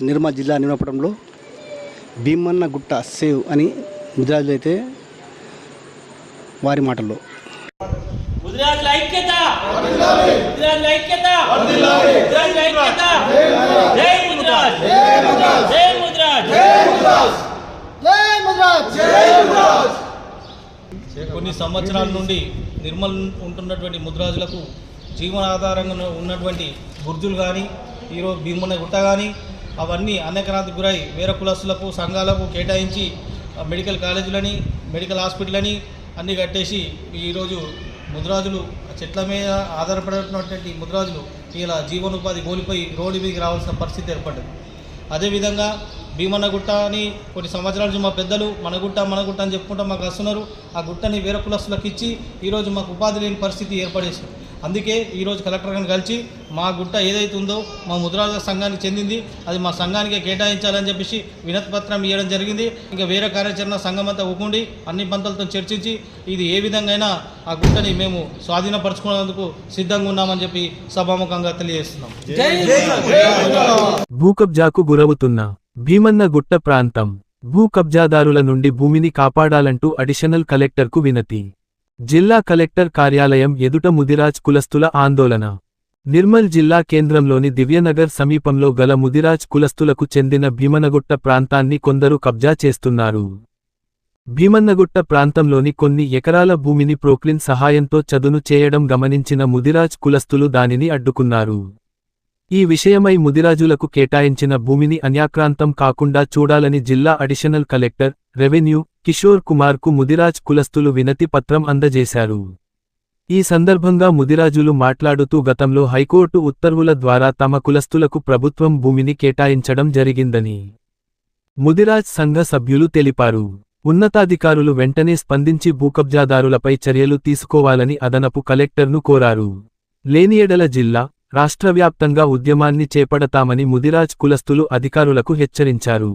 నిర్మల్ జిల్లా నిమ్మపట్నంలో భీమన్న గుట్ట సేవ్ అని ముదిరాజులు అయితే వారి మాటల్లో ముదిరాజుల ఐక్యత ముదిరాజుల ఐక్యత ముదిరాజుల ఐక్యత జై ముదిరాజ్ జై ముదిరాజ్ జై ముదిరాజ్ జై ముదిరాజ్ జై ముదిరాజ్. కొన్ని సంవత్సరాల నుండి నిర్మల్ ఉంటున్నటువంటి ముదిరాజులకు జీవనాధారంగా ఉన్నటువంటి బుర్జులు కానీ ఈరోజు భీమన్న గుట్ట కానీ అవన్నీ అనేకనాథకు గురై వేరే కులస్తులకు సంఘాలకు కేటాయించి మెడికల్ కాలేజీలని మెడికల్ హాస్పిటల్ని అన్నీ కట్టేసి ఈరోజు ముదిరాజులు చెట్ల మీద ఆధారపడినటువంటి ముదిరాజులు ఇలా జీవనోపాధి కోల్పోయి రోడ్డు మీదకి రావాల్సిన పరిస్థితి ఏర్పడ్డది. అదేవిధంగా భీమన్న గుట్ట అని కొన్ని సంవత్సరాల నుంచి మా పెద్దలు మన గుట్ట అని చెప్పుకుంటా మాకు వస్తున్నారు. ఆ గుట్టని వేరే కులస్తులకు ఇచ్చి ఈరోజు మాకు ఉపాధి లేని పరిస్థితి ఏర్పడేసింది. అందుకే ఈరోజు కలెక్టర్ గారిని కలిసి మా గుట్ట ఏదైతే ఉందో మా ముదిరాజుల సంఘానికి చెందింది, అది మా సంఘానికే కేటాయించాలని చెప్పేసి వినతి పత్రం ఇవ్వడం జరిగింది. ఇంకా వేరే కార్యాచరణ సంఘం అంతా ఊకుండి అన్ని పంతలతో చర్చించి ఇది ఏ విధంగా అయినా ఆ గుట్టని మేము స్వాధీనపరచుకునేందుకు సిద్ధంగా ఉన్నామని చెప్పి సభాముఖంగా తెలియజేస్తున్నాం. భూకబ్జాకు గురవుతున్న భీమన్న గుట్ట ప్రాంతం భూ కబ్జాదారుల నుండి భూమిని కాపాడాలంటూ అడిషనల్ కలెక్టర్కు వినతి. జిల్లా కలెక్టర్ కార్యాలయం ఎదుట ముదిరాజ్ కులస్తుల ఆందోళన. నిర్మల్ జిల్లా కేంద్రంలోని దివ్యనగర్ సమీపంలో గల ముదిరాజ్ కులస్తులకు చెందిన భీమన్నగుట్ట ప్రాంతాన్ని కొందరు కబ్జా చేస్తున్నారు. భీమన్నగుట్ట ప్రాంతంలోని కొన్ని ఎకరాల భూమిని ప్రోక్లిన్ సహాయంతో చదును చేయడం గమనించిన ముదిరాజ్ కులస్తులు దానిని అడ్డుకున్నారు. ఈ విషయమై ముదిరాజులకు కేటాయించిన భూమిని అన్యాక్రాంతం కాకుండా చూడాలని జిల్లా అడిషనల్ కలెక్టర్, రెవెన్యూ, కిషోర్ కుమార్కు ముదిరాజ్ కులస్తులు వినతి పత్రం అందజేశారు. ఈ సందర్భంగా ముదిరాజులు మాట్లాడుతూ గతంలో హైకోర్టు ఉత్తర్వుల ద్వారా తమ కులస్తులకు ప్రభుత్వం భూమిని కేటాయించడం జరిగిందని ముదిరాజ్ సంఘ సభ్యులు తెలిపారు. ఉన్నతాధికారులు వెంటనే స్పందించి భూకబ్జాదారులపై చర్యలు తీసుకోవాలని అదనపు కలెక్టర్ను కోరారు. లేనియెడల జిల్లా, రాష్ట్రవ్యాప్తంగా ఉద్యమాన్ని చేపడతామని ముదిరాజ్ కులస్తులు అధికారులకు హెచ్చరించారు.